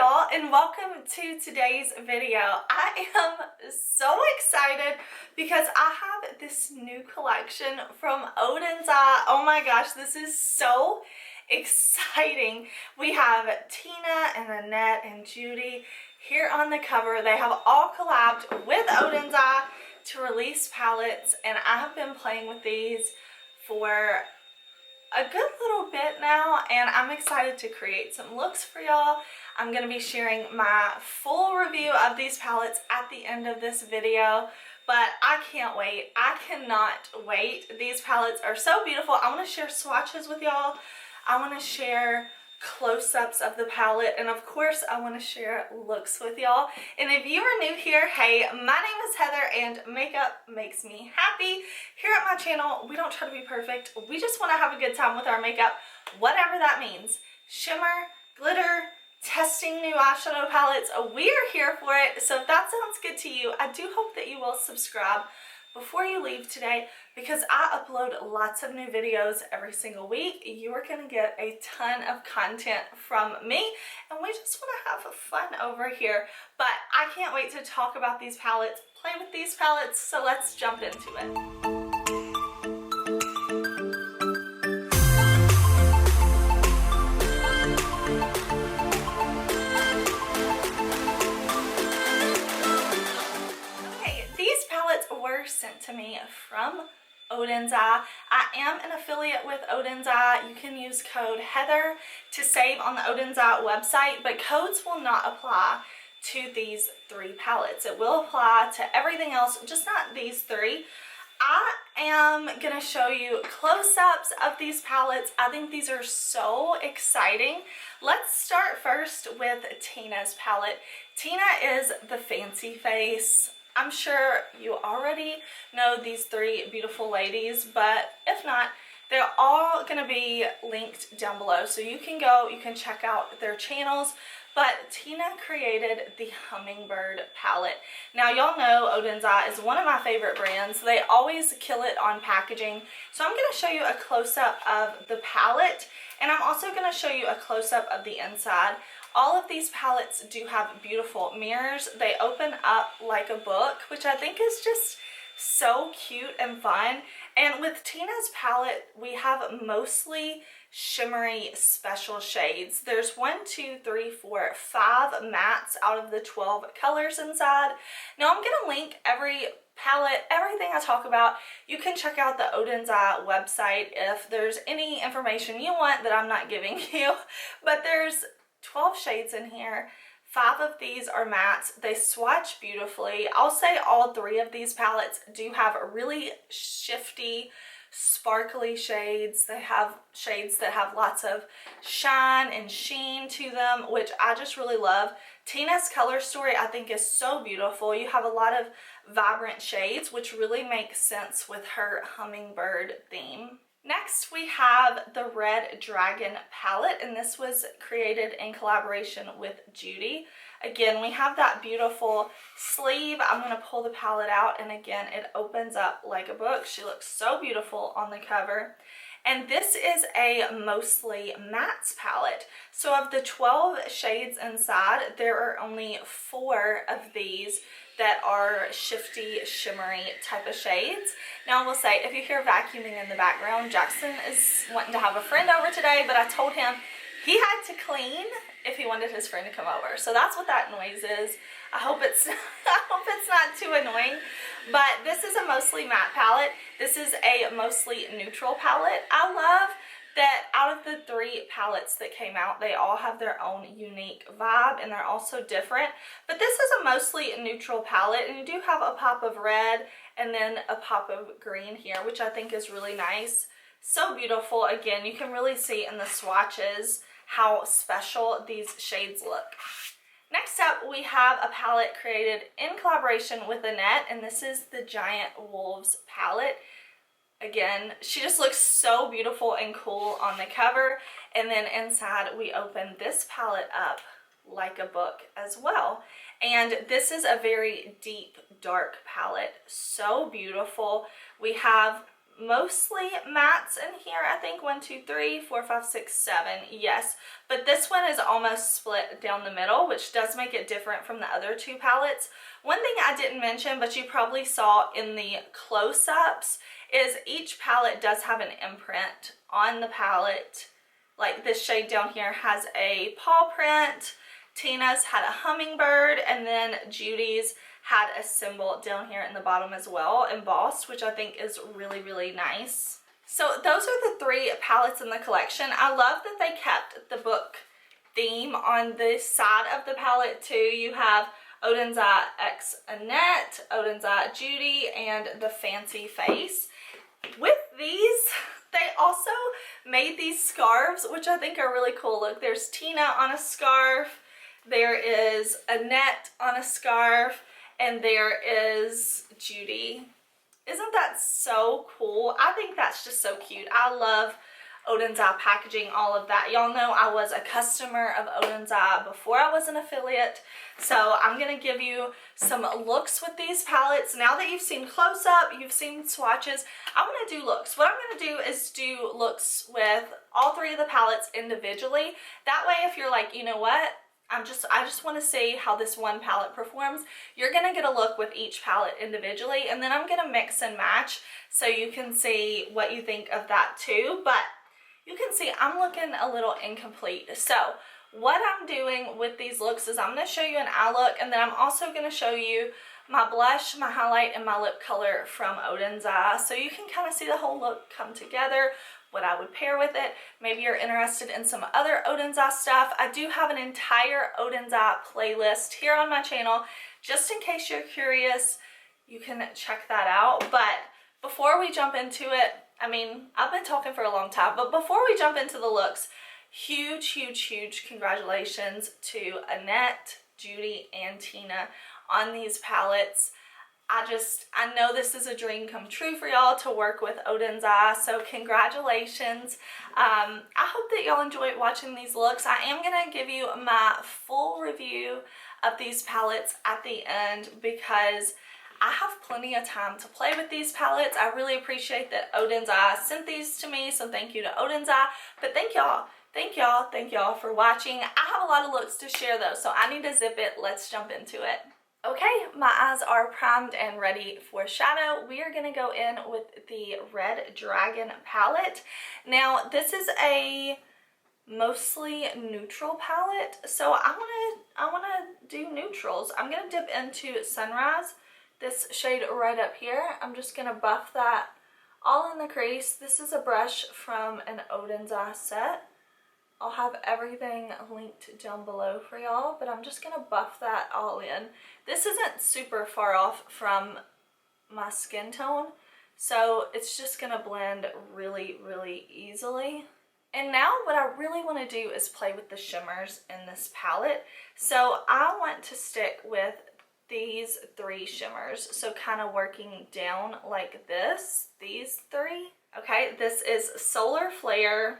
y'all, and welcome to today's video. I am so excited because I have this new collection from Oden'S. Oh my gosh, this is so exciting. We have Tina and Annette and Judy here on the cover. They have all collabed with Oden'S to release palettes, and I have been playing with these for a good little bit now, and I'm excited to create some looks for y'all. I'm going to be sharing my full review of these palettes at the end of this video, but I can't wait. I cannot wait. These palettes are so beautiful. I want to share swatches with y'all. I want to share close-ups of the palette, and of course I want to share looks with y'all. And if you are new here, hey, my name is Heather and makeup makes me happy. Here at my channel, we don't try to be perfect. We just want to have a good time with our makeup, whatever that means. Shimmer, glitter, testing new eyeshadow palettes, we are here for it. So if that sounds good to you, I do hope that you will subscribe before you leave today, because I upload lots of new videos every single week. You are going to get a ton of content from me, and we just want to have fun over here. But I can't wait to talk about these palettes, play with these palettes, so let's jump into it. Were sent to me from Oden'S. I am an affiliate with Oden'S. You can use code Heather to save on the Oden'S website, but codes will not apply to these three palettes. It will apply to everything else, just not these three. I am going to show you close-ups of these palettes. I think these are so exciting. Let's start first with Tina's palette. Tina is the Fancy Face. I'm sure you already know these three beautiful ladies, but if not, they're all going to be linked down below. So you can go, you can check out their channels. But Tina created the Hummingbird palette. Now y'all know Oden'S is one of my favorite brands. They always kill it on packaging. So I'm going to show you a close-up of the palette, and I'm also going to show you a close-up of the inside. All of these palettes do have beautiful mirrors. They open up like a book, which I think is just so cute and fun. And with Tina's palette, we have mostly shimmery special shades. There's 5 mattes out of the 12 colors inside. Now I'm going to link every palette, everything I talk about. You can check out the Oden'S website if there's any information you want that I'm not giving you. But there's 12 shades in here. 5 of these are mattes. They swatch beautifully. I'll say all 3 of these palettes do have really shifty, sparkly shades. They have shades that have lots of shine and sheen to them, which I just really love. Tina's color story I think is so beautiful. You have a lot of vibrant shades, which really makes sense with her hummingbird theme. Next, we have the Red Dragon palette, and this was created in collaboration with Judy. Again, we have that beautiful sleeve. I'm going to pull the palette out, and again, it opens up like a book. She looks so beautiful on the cover. And this is a mostly mattes palette. So of the 12 shades inside, there are only 4 of these that are shifty, shimmery type of shades. Now I will say, if you hear vacuuming in the background, Jackson is wanting to have a friend over today, but I told him he had to clean if he wanted his friend to come over. So that's what that noise is. I hope it's not too annoying. But this is a mostly matte palette. This is a mostly neutral palette. I love that out of the 3 palettes that came out, they all have their own unique vibe, and they're also different. But this is a mostly neutral palette, and you do have a pop of red and then a pop of green here, which I think is really nice. So beautiful. Again, you can really see in the swatches how special these shades look. Next up, we have a palette created in collaboration with Annette, and this is the Giant Wolves palette. Again, she just looks so beautiful and cool on the cover. And then inside, we open this palette up like a book as well. And this is a very deep, dark palette. So beautiful. We have mostly mattes in here. I think 1, 2, 3, 4, 5, 6, 7. Yes, but this one is almost split down the middle, which does make it different from the other two palettes. One thing I didn't mention, but you probably saw in the close-ups, is each palette does have an imprint on the palette. Like this shade down here has a paw print, Tina's had a hummingbird, and then Judy's had a symbol down here in the bottom as well, embossed, which I think is really, really nice. So those are the 3 palettes in the collection. I love that they kept the book theme on the side of the palette too. You have Oden'S X Annette, Oden'S Judy, and the Fancy Face. With these, they also made these scarves, which I think are really cool. Look, there's Tina on a scarf, there is Annette on a scarf, and there is Judy. Isn't that so cool? I think that's just so cute. I love Oden'S packaging, all of that. Y'all know I was a customer of Oden'S before I was an affiliate. So I'm going to give you some looks with these palettes. Now that you've seen close-up, you've seen swatches, I want to do looks. What I'm going to do is do looks with all 3 of the palettes individually. That way, if you're like, you know what, I just want to see how this one palette performs, you're going to get a look with each palette individually, and then I'm going to mix and match so you can see what you think of that too. But you can see I'm looking a little incomplete. So what I'm doing with these looks is I'm going to show you an eye look, and then I'm also going to show you my blush, my highlight, and my lip color from Oden'S, so you can kind of see the whole look come together, what I would pair with it. Maybe you're interested in some other Oden'S stuff. I do have an entire Oden'S playlist here on my channel. Just in case you're curious, you can check that out. But before we jump into it, I mean, I've been talking for a long time, but before we jump into the looks, huge, huge, huge congratulations to Annette, Judy, and Tina on these palettes. I know this is a dream come true for y'all to work with Oden'S, so congratulations. I hope that y'all enjoyed watching these looks. I am going to give you my full review of these palettes at the end because I have plenty of time to play with these palettes. I really appreciate that Oden'S sent these to me, so thank you to Oden'S. But thank y'all for watching. I have a lot of looks to share though, so I need to zip it. Let's jump into it. Okay, my eyes are primed and ready for shadow. We are going to go in with the Red Dragon palette. Now, this is a mostly neutral palette, so I want to do neutrals. I'm going to dip into Sunrise, this shade right up here. I'm just going to buff that all in the crease. This is a brush from an Oden'S set. I'll have everything linked down below for y'all, but I'm just going to buff that all in. This isn't super far off from my skin tone, so it's just going to blend really, really easily. And now what I really want to do is play with the shimmers in this palette. So I want to stick with these 3 shimmers, so kind of working down like this, these 3. Okay, this is Solar Flare,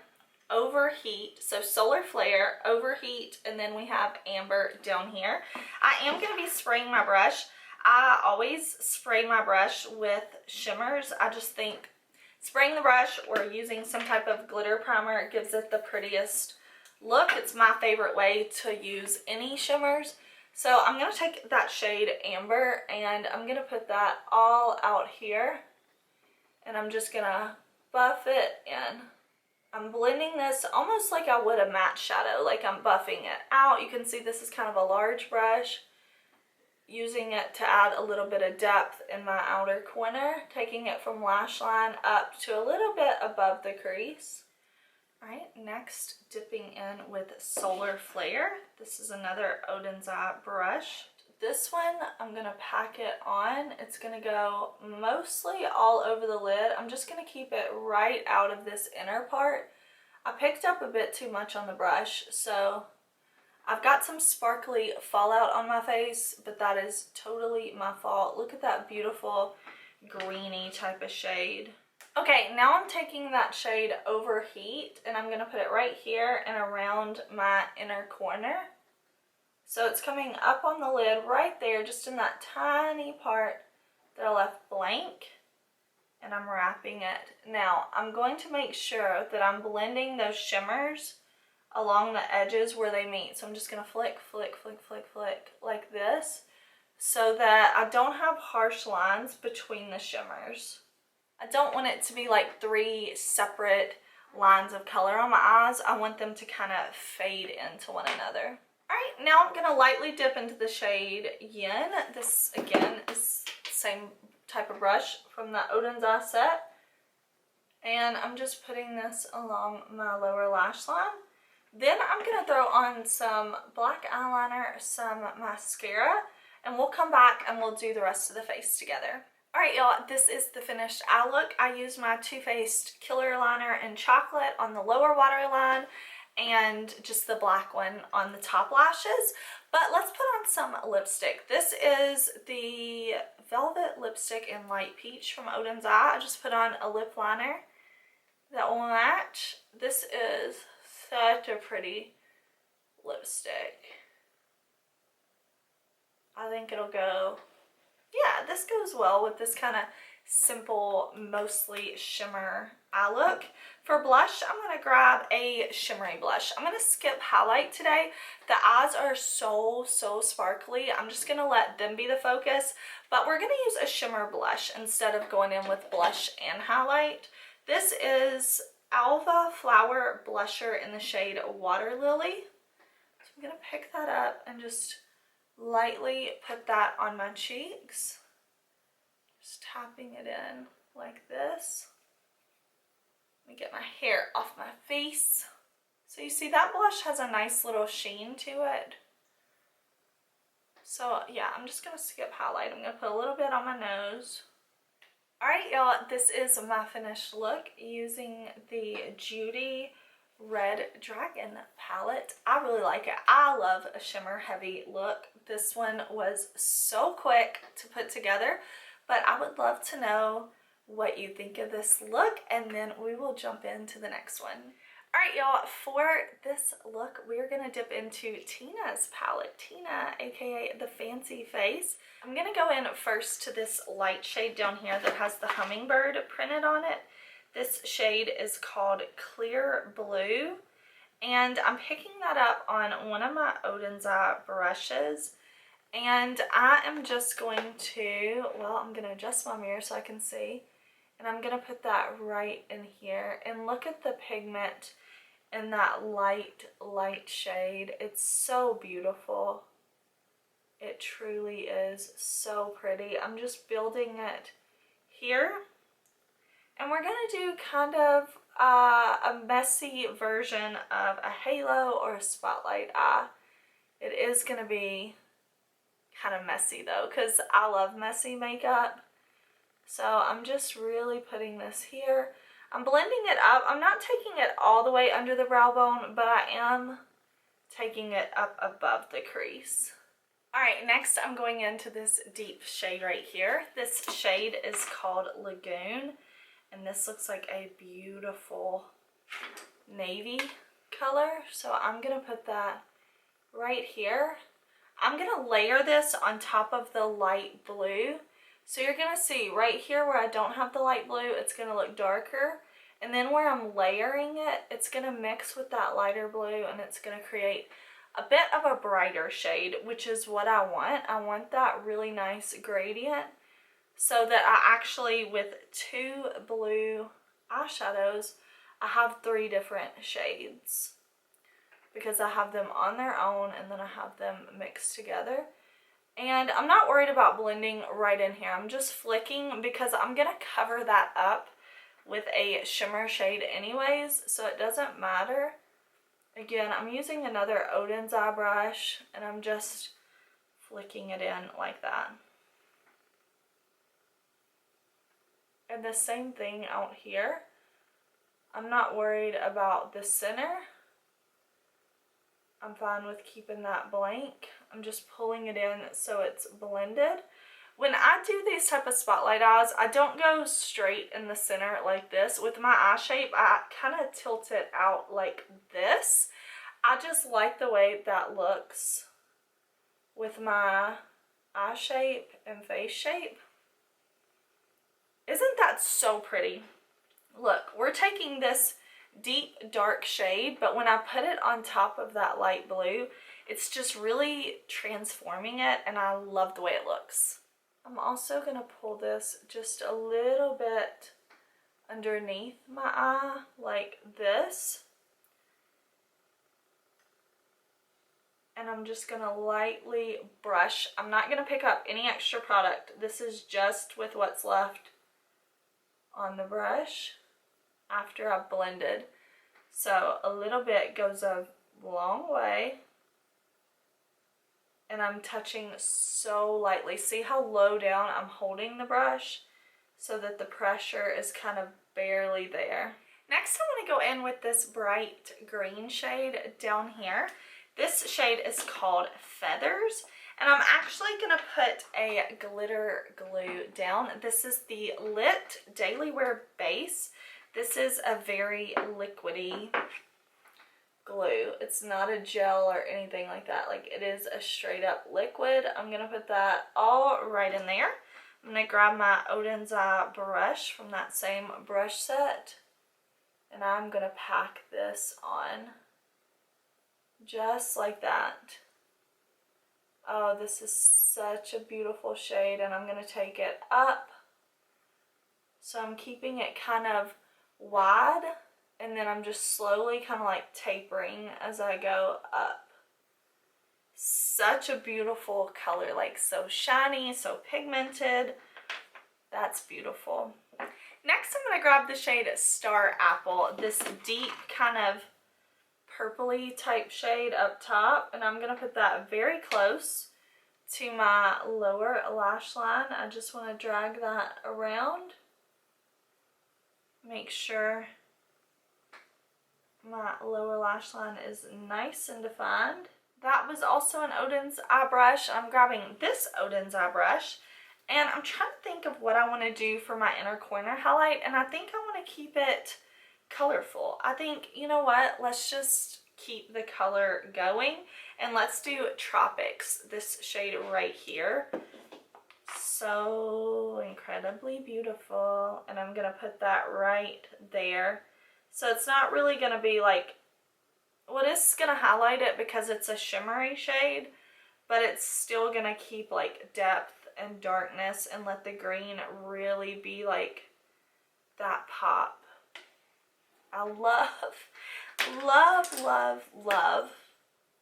Overheat, so Solar Flare, Overheat, and then we have Amber down here. I am going to be spraying my brush. I always spray my brush with shimmers. I just think spraying the brush or using some type of glitter primer gives it the prettiest look. It's my favorite way to use any shimmers. So I'm going to take that shade Amber and I'm going to put that all out here, and I'm just going to buff it in. I'm blending this almost like I would a matte shadow, like I'm buffing it out. You can see this is kind of a large brush, using it to add a little bit of depth in my outer corner, taking it from lash line up to a little bit above the crease. All right, next dipping in with Solar Flare. This is another Oden'S brush. This one, I'm going to pack it on. It's going to go mostly all over the lid. I'm just going to keep it right out of this inner part. I picked up a bit too much on the brush, so I've got some sparkly fallout on my face, but that is totally my fault. Look at that beautiful greeny type of shade. Okay, now I'm taking that shade Overheat, and I'm going to put it right here and around my inner corner. So it's coming up on the lid right there, just in that tiny part that I left blank. and I'm wrapping it. Now, I'm going to make sure that I'm blending those shimmers along the edges where they meet. So I'm just going to flick, flick, flick, flick, flick like this so that I don't have harsh lines between the shimmers. I don't want it to be like 3 separate lines of color on my eyes. I want them to kind of fade into one another. Alright, now I'm going to lightly dip into the shade Yin. This, again, is the same type of brush from the Oden'S set. And I'm just putting this along my lower lash line. Then I'm going to throw on some black eyeliner, some mascara, and we'll come back and we'll do the rest of the face together. Alright y'all, this is the finished eye look. I used my Too Faced Killer Liner in Chocolate on the lower waterline and just the black one on the top lashes. But let's put on some lipstick. This is the Velvet Lipstick in Light Peach from Oden'S. I just put on a lip liner that will match. This is such a pretty lipstick. I think it'll go, yeah, this goes well with this kind of simple, mostly shimmer eye look. For blush, I'm going to grab a shimmery blush. I'm going to skip highlight today. The eyes are so sparkly. I'm just going to let them be the focus, but we're going to use a shimmer blush instead of going in with blush and highlight. This is ALVA Flower Blusher in the shade Water Lily. So I'm going to pick that up and just lightly put that on my cheeks. Just tapping it in like this. Let me get my hair off my face. So you see that blush has a nice little sheen to it. So yeah, I'm just going to skip highlight. I'm going to put a little bit on my nose. Alright y'all, this is my finished look using the Judy Red Dragon palette. I really like it. I love a shimmer heavy look. This one was so quick to put together, but I would love to know what you think of this look, and then we will jump into the next one. Alright y'all, for this look, we're going to dip into Tina's palette. Tina, aka the Fancy Face. I'm going to go in first to this light shade down here that has the hummingbird printed on it. This shade is called Clear Blue, and I'm picking that up on one of my Oden'S brushes, and I am just going to, well, I'm going to adjust my mirror so I can see, and I'm going to put that right in here, and look at the pigment in that light shade. It's so beautiful. It truly is so pretty. I'm just building it here. And we're going to do kind of a messy version of a halo or a spotlight eye. It is going to be kind of messy though, because I love messy makeup. So I'm just really putting this here. I'm blending it up. I'm not taking it all the way under the brow bone, but I am taking it up above the crease. Alright, next I'm going into this deep shade right here. This shade is called Lagoon, and this looks like a beautiful navy color. So I'm going to put that right here. I'm going to layer this on top of the light blue. So you're going to see right here where I don't have the light blue, it's going to look darker. And then where I'm layering it, it's going to mix with that lighter blue, and it's going to create a bit of a brighter shade, which is what I want. I want that really nice gradient so that I actually, with 2 blue eyeshadows, I have 3 different shades because I have them on their own and then I have them mixed together. And I'm not worried about blending right in here. I'm just flicking because I'm going to cover that up with a shimmer shade anyways, so it doesn't matter. Again, I'm using another Oden'S eye brush, and I'm just flicking it in like that. And the same thing out here. I'm not worried about the center. I'm fine with keeping that blank. I'm just pulling it in so it's blended. When I do these type of spotlight eyes, I don't go straight in the center like this. With my eye shape, I kind of tilt it out like this. I just like the way that looks with my eye shape and face shape. Isn't that so pretty? Look, we're taking this deep dark shade, but when I put it on top of that light blue, it's just really transforming it, and I love the way it looks. I'm also gonna pull this just a little bit underneath my eye, like this. And I'm just gonna lightly brush. I'm not gonna pick up any extra product. This is just with what's left on the brush after I've blended. So a little bit goes a long way. And I'm touching so lightly. See how low down I'm holding the brush so that the pressure is kind of barely there. Next, I'm gonna go in with this bright green shade down here. This shade is called Feathers, and I'm actually gonna put a glitter glue down. This is the Lit Daily Wear Base. This is a very liquidy glue. It's not a gel or anything like that. Like, it is a straight up liquid. I'm gonna put that all right in there. I'm gonna grab my Oden'S brush from that same brush set, and I'm gonna pack this on just like that. Oh, this is such a beautiful shade, and I'm gonna take it up. So I'm keeping it kind of wide, and then I'm just slowly kind of like tapering as I go up. Such a beautiful color, like so shiny, so pigmented. That's beautiful. Next, I'm gonna grab the shade Star Apple, this deep kind of purpley type shade up top, and I'm gonna put that very close to my lower lash line. I just want to drag that around, make sure my lower lash line is nice and defined. That was also an Oden'S eye brush. I'm grabbing this Oden'S eye brush, and I'm trying to think of what I want to do for my inner corner highlight, and I think I want to keep it colorful. I think, you know what, let's just keep the color going, and let's do Tropics, this shade right here. So incredibly beautiful, and I'm gonna put that right there. So it's not really gonna be like, well, it's gonna highlight it because it's a shimmery shade, but it's still gonna keep like depth and darkness and let the green really be like that pop. I love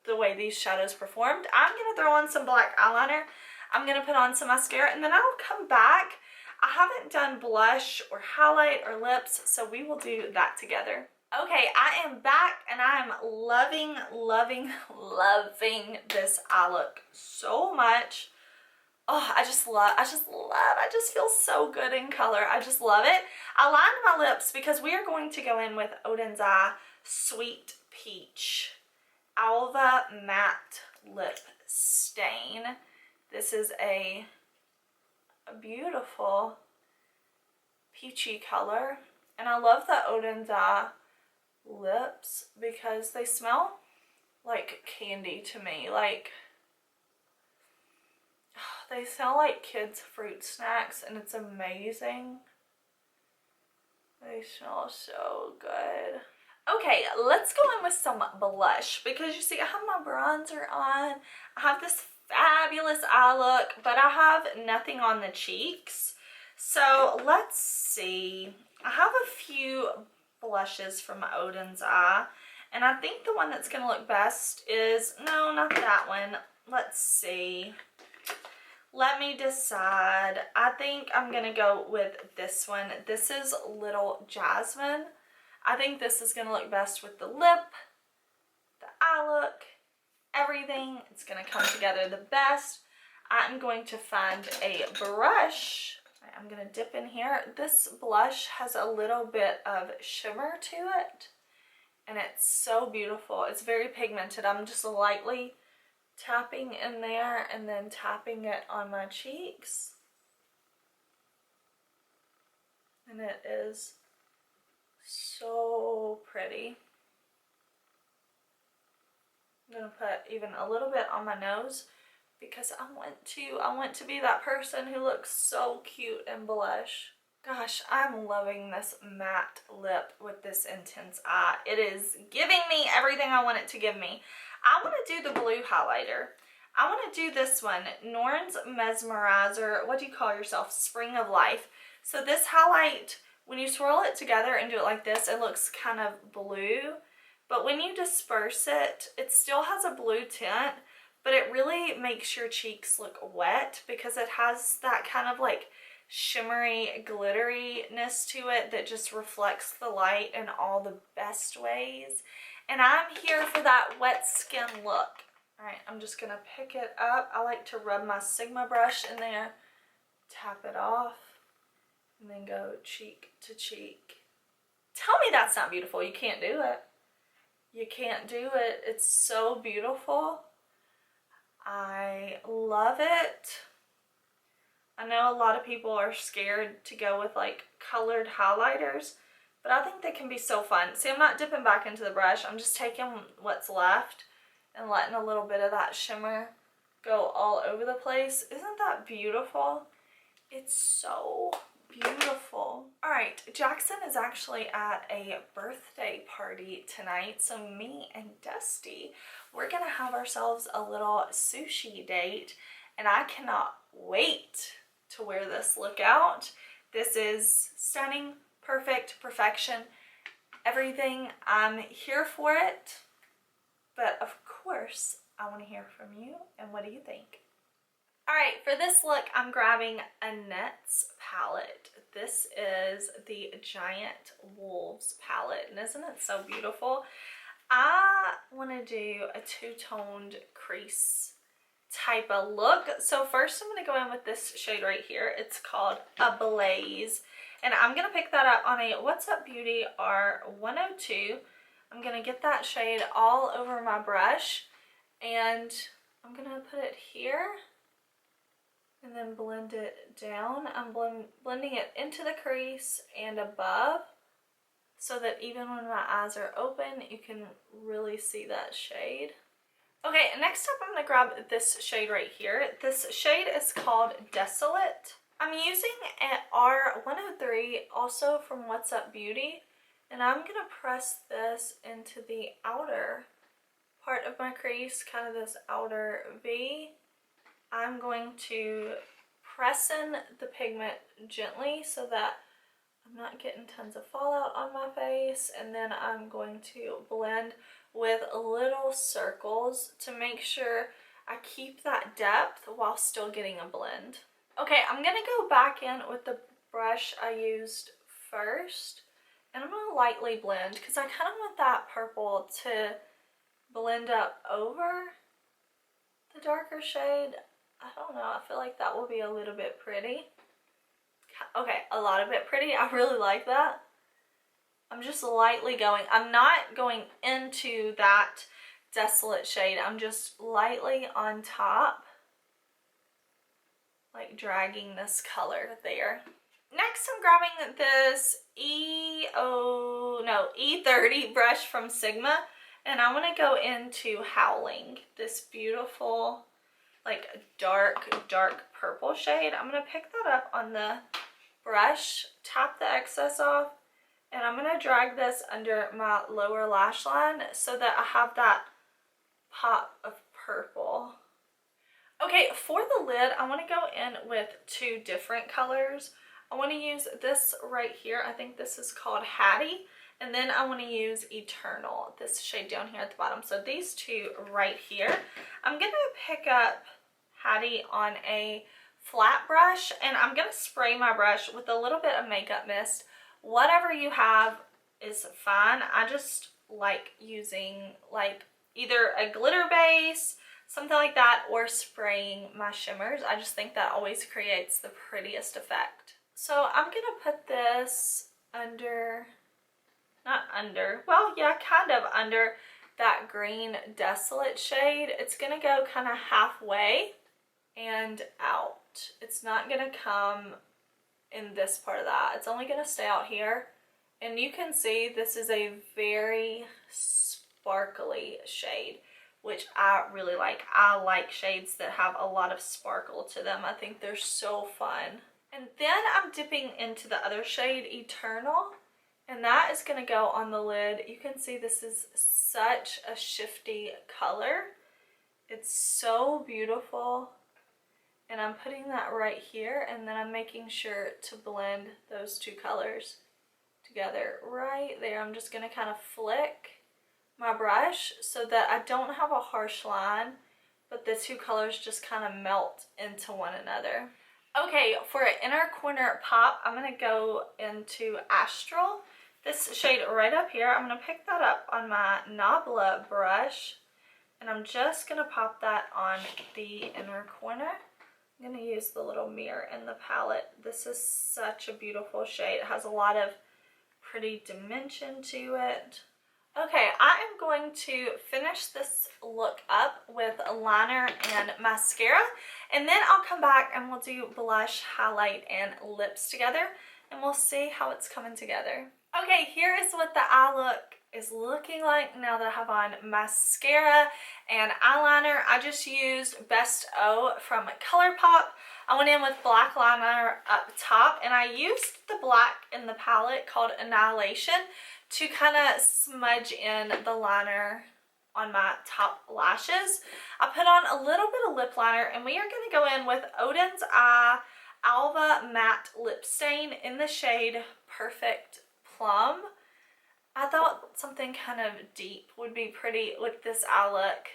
the way these shadows performed. I'm gonna throw on some black eyeliner. I'm gonna put on some mascara, and then I'll come back. I haven't done blush or highlight or lips, so we will do that together. Okay, I am back, and I am loving this eye look so much. Oh, I just feel so good in color. I just love it. I lined my lips because we are going to go in with Oden'S Sweet Peach Alva Matte Lip Stain. This is a beautiful peachy color, and I love the Oden'S lips because they smell like candy to me. Like, they smell like kids' fruit snacks, and it's amazing. They smell so good. Okay, let's go in with some blush, because you see I have my bronzer on. I have this fabulous eye look, but I have nothing on the cheeks. So let's see. I have a few blushes from Oden'S, and I think the one that's going to look best is, no, not that one. Let's see. Let me decide. I think I'm going to go with this one. This is Little Jasmine. I think this is going to look best with the lip, the eye look, everything. It's going to come together the best. I'm going to find a brush. I'm going to dip in here. This blush has a little bit of shimmer to it, and it's so beautiful. It's very pigmented. I'm just lightly tapping in there and then tapping it on my cheeks, and it is so pretty. I'm gonna put even a little bit on my nose because I want to be that person who looks so cute in blush. Gosh, I'm loving this matte lip with this intense eye. It is giving me everything I want it to give me. I want to do the blue highlighter. I want to do this one, NORN'S Mesmerizer. What do you call yourself? Spring of Life. So this highlight, when you swirl it together and do it like this, it looks kind of blue. But when you disperse it, it still has a blue tint, but it really makes your cheeks look wet because it has that kind of like shimmery glitteriness to it that just reflects the light in all the best ways. And I'm here for that wet skin look. All right, I'm just gonna pick it up. I like to rub my Sigma brush in there, tap it off, and then go cheek to cheek. Tell me that's not beautiful. You can't do it. You can't do it. It's so beautiful. I love it. I know a lot of people are scared to go with like colored highlighters, but I think they can be so fun. See, I'm not dipping back into the brush. I'm just taking what's left and letting a little bit of that shimmer go all over the place. Isn't that beautiful? It's so beautiful. All right, Jackson is actually at a birthday party tonight, so me and Dusty, we're gonna have ourselves a little sushi date, and I cannot wait to wear this look out. This is stunning, perfect, perfection, everything. I'm here for it, but of course I want to hear from you, and what do you think? All right, for this look, I'm grabbing Annette's palette. This is the Giant Wolves palette, and isn't it so beautiful? I want to do a two-toned crease type of look. So first I'm going to go in with this shade right here. It's called Ablaze, and I'm going to pick that up on a What's Up Beauty R102. I'm going to get that shade all over my brush, and I'm going to put it here and then blend it down. I'm blending it into the crease and above so that even when my eyes are open, you can really see that shade. Okay, next up I'm going to grab this shade right here. This shade is called Desolate. I'm using an R103, also from What's Up Beauty, and I'm going to press this into the outer part of my crease, kind of this outer V. I'm going to press in the pigment gently so that I'm not getting tons of fallout on my face, and then I'm going to blend with little circles to make sure I keep that depth while still getting a blend. Okay, I'm gonna go back in with the brush I used first, and I'm gonna lightly blend because I kind of want that purple to blend up over the darker shade. I don't know, I feel like that will be a little bit pretty. Okay, a lot of it pretty. I really like that. I'm just lightly going. I'm not going into that Desolate shade. I'm just lightly on top, like dragging this color there. Next, I'm grabbing this E30 brush from Sigma, and I want to go into Howling, this beautiful, like dark purple shade. I'm going to pick that up on the brush, tap the excess off, and I'm going to drag this under my lower lash line so that I have that pop of purple. Okay, for the lid, I want to go in with two different colors. I want to use this right here. I think this is called Hattie. And then I want to use Eternal, this shade down here at the bottom. So these two right here. I'm going to pick up Hattie on a flat brush, and I'm going to spray my brush with a little bit of makeup mist. Whatever you have is fine. I just like using like either a glitter base, something like that, or spraying my shimmers. I just think that always creates the prettiest effect. So I'm going to put this under, not under, well, yeah, kind of under that green Desolate shade. It's going to go kind of halfway and out. It's not going to come in this part of that. It's only going to stay out here. And you can see this is a very sparkly shade, which I really like. I like shades that have a lot of sparkle to them. I think they're so fun. And then I'm dipping into the other shade, Eternal, and that is going to go on the lid. You can see this is such a shifty color. It's so beautiful. And I'm putting that right here, and then I'm making sure to blend those two colors together right there. I'm just going to kind of flick my brush so that I don't have a harsh line, but the two colors just kind of melt into one another. Okay, for an inner corner pop, I'm going to go into Astral. This shade right up here, I'm going to pick that up on my Nabla brush, and I'm just going to pop that on the inner corner. I'm going to use the little mirror in the palette. This is such a beautiful shade. It has a lot of pretty dimension to it. Okay, I am going to finish this look up with a liner and mascara, and then I'll come back and we'll do blush, highlight, and lips together, and we'll see how it's coming together. Okay, here is what the eye look is looking like now that I have on mascara and eyeliner. I just used Best O from ColourPop. I went in with black liner up top, and I used the black in the palette called Annihilation to kind of smudge in the liner on my top lashes. I put on a little bit of lip liner, and we are going to go in with Oden'S ALVA Matte Lip Stain in the shade Perfect Plum. I thought something kind of deep would be pretty with this eye look.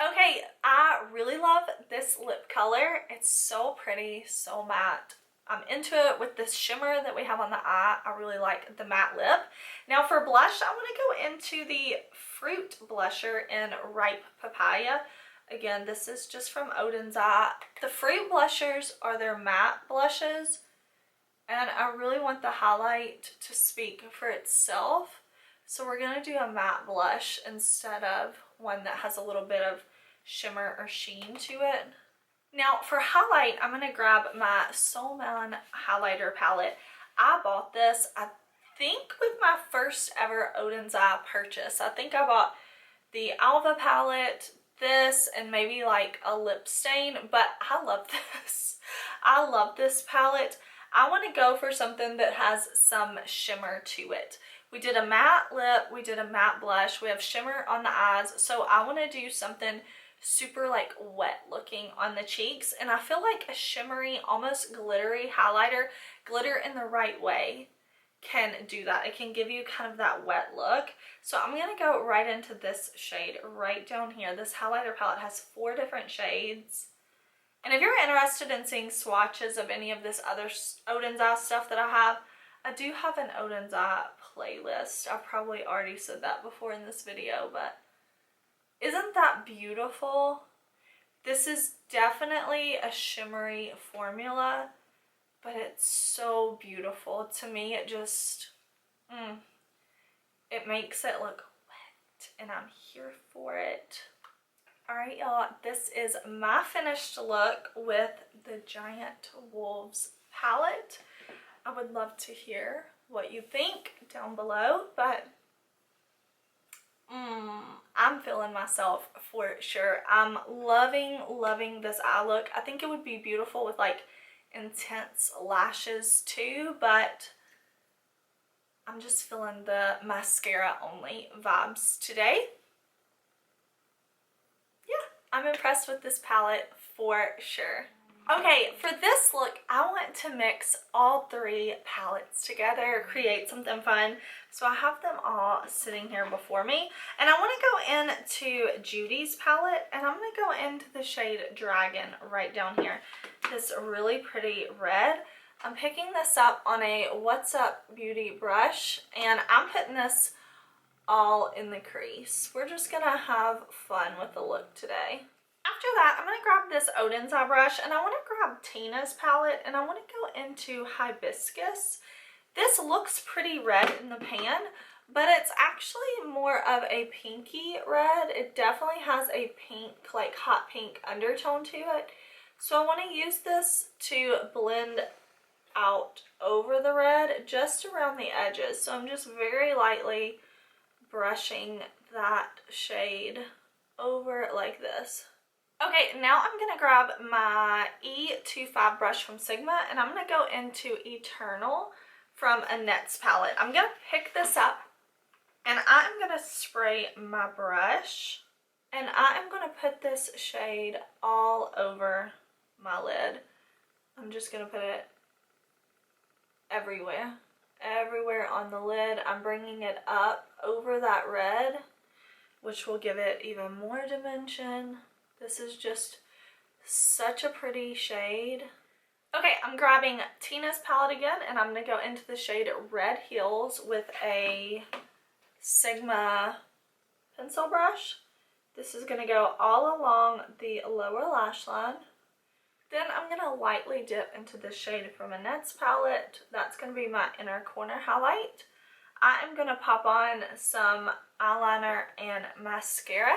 Okay, I really love this lip color. It's so pretty, so matte. I'm into it with this shimmer that we have on the eye. I really like the matte lip. Now for blush, I want to go into the Fruit Blusher in Ripe Papaya. Again, this is just from Oden'S. The Fruit Blushers are their matte blushes, and I really want the highlight to speak for itself. So we're going to do a matte blush instead of one that has a little bit of shimmer or sheen to it. Now for highlight, I'm going to grab my SOLMÅNE highlighter palette. I bought this, I think, with my first ever Oden'S purchase. I think I bought the ALVA palette, this, and maybe like a lip stain, but I love this. I love this palette. I want to go for something that has some shimmer to it. We did a matte lip, we did a matte blush, we have shimmer on the eyes, so I want to do something super like wet looking on the cheeks, and I feel like a shimmery, almost glittery highlighter, glitter in the right way, can do that. It can give you kind of that wet look. So I'm going to go right into this shade right down here. This highlighter palette has 4 different shades. And if you're interested in seeing swatches of any of this other Oden'S stuff that I have, I do have an Oden'S playlist. I've probably already said that before in this video, but isn't that beautiful? This is definitely a shimmery formula, but it's so beautiful. To me, it just, it makes it look wet, and I'm here for it. Alright y'all, this is my finished look with the Giant Wolves palette. I would love to hear what you think down below, but I'm feeling myself for sure. I'm loving this eye look. I think it would be beautiful with like intense lashes too, but I'm just feeling the mascara only vibes today. I'm impressed with this palette for sure. Okay, for this look, I want to mix all 3 palettes together, create something fun. So I have them all sitting here before me. And I want to go into Judy's palette, and I'm going to go into the shade Dragon right down here. This really pretty red. I'm picking this up on a What's Up Beauty brush, and I'm putting this all in the crease. We're just gonna have fun with the look today. After that, I'm gonna grab this Oden'S eye brush, and I want to grab Tina's palette, and I want to go into Hibiscus. This looks pretty red in the pan, but it's actually more of a pinky red. It definitely has a pink, like hot pink undertone to it. So I want to use this to blend out over the red, just around the edges. So I'm just very lightly brushing that shade over like this. Okay, now I'm going to grab my E25 brush from Sigma, and I'm going to go into Eternal from Annette's palette. I'm going to pick this up, and I'm going to spray my brush, and I am going to put this shade all over my lid. I'm just going to put it everywhere on the lid. I'm bringing it up over that red, which will give it even more dimension. This is just such a pretty shade. Okay, I'm grabbing Tina's palette again, and I'm going to go into the shade Red Heels with a Sigma pencil brush. This is going to go all along the lower lash line. Then I'm going to lightly dip into the shade from Annette's palette. That's going to be my inner corner highlight. I am going to pop on some eyeliner and mascara,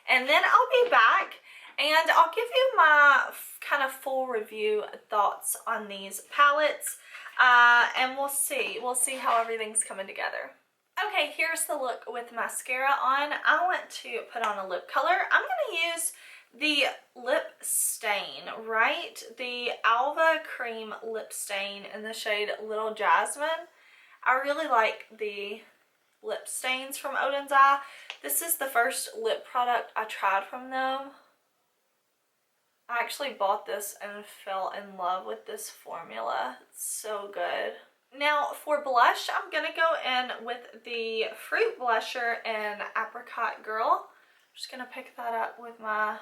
and then I'll be back and I'll give you my kind of full review thoughts on these palettes, and we'll see how everything's coming together. Okay, here's the look with mascara on. I want to put on a lip color. I'm going to use the lip stain, right? The Alva Cream lip stain in the shade Little Jasmine. I really like the lip stains from Oden'S. This is the first lip product I tried from them. I actually bought this and fell in love with this formula. It's so good. Now for blush, I'm going to go in with the Fruit Blusher in Apricot Girl. I'm just going to pick that up with my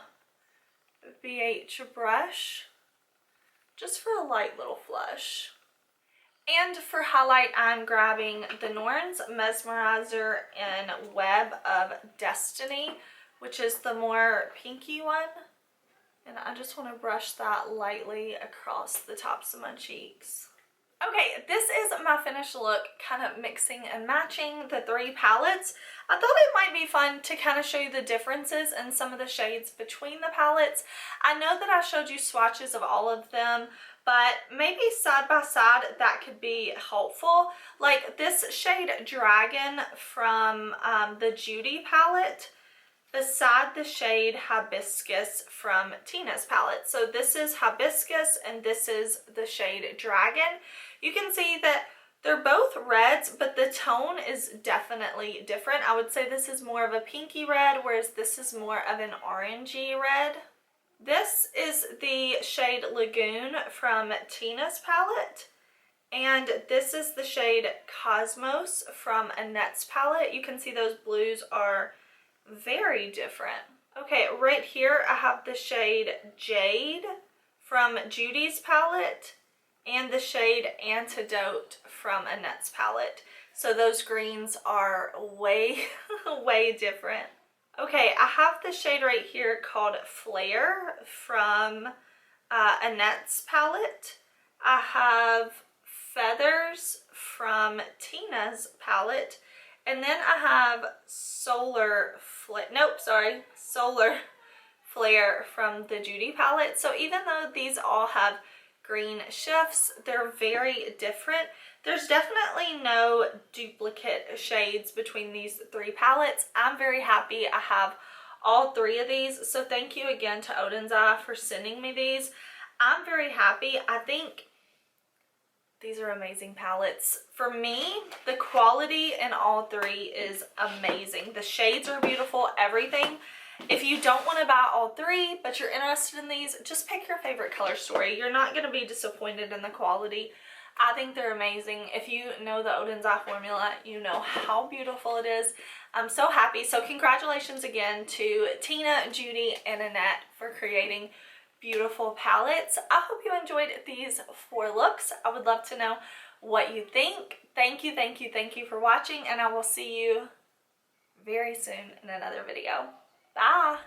BH brush, just for a light little flush. And for highlight, I'm grabbing the NORN'S Mesmerizer in Web of Destiny, which is the more pinky one. And I just want to brush that lightly across the tops of my cheeks. Okay, this is my finished look, kind of mixing and matching the three palettes. I thought it might be fun to kind of show you the differences in some of the shades between the palettes. I know that I showed you swatches of all of them, but maybe side by side that could be helpful. Like this shade Dragon from the Judy palette, beside the shade Hibiscus from Tina's palette. So this is Hibiscus and this is the shade Dragon. You can see that they're both reds, but the tone is definitely different. I would say this is more of a pinky red, whereas this is more of an orangey red. This is the shade Lagoon from Tina's palette, and this is the shade Cosmos from Annette's palette. You can see those blues are very different. Okay, right here I have the shade Jade from Judy's palette and the shade Antidote from Annette's palette. So those greens are way, way different. Okay, I have the shade right here called Flare from Annette's palette. I have Feathers from Tina's palette. And then I have Solar Flare from the Judy palette. So even though these all have green shifts, they're very different. There's definitely no duplicate shades between these three palettes. I'm very happy I have all three of these. So thank you again to Oden'S for sending me these. I'm very happy. I think these are amazing palettes. For me, the quality in all three is amazing. The shades are beautiful, everything. If you don't want to buy all three, but you're interested in these, just pick your favorite color story. You're not going to be disappointed in the quality. I think they're amazing. If you know the Oden'S formula, you know how beautiful it is. I'm so happy. So congratulations again to Tina, Judy, and Annette for creating beautiful palettes. I hope you enjoyed these 4 looks. I would love to know what you think. Thank you for watching, and I will see you very soon in another video. Bye!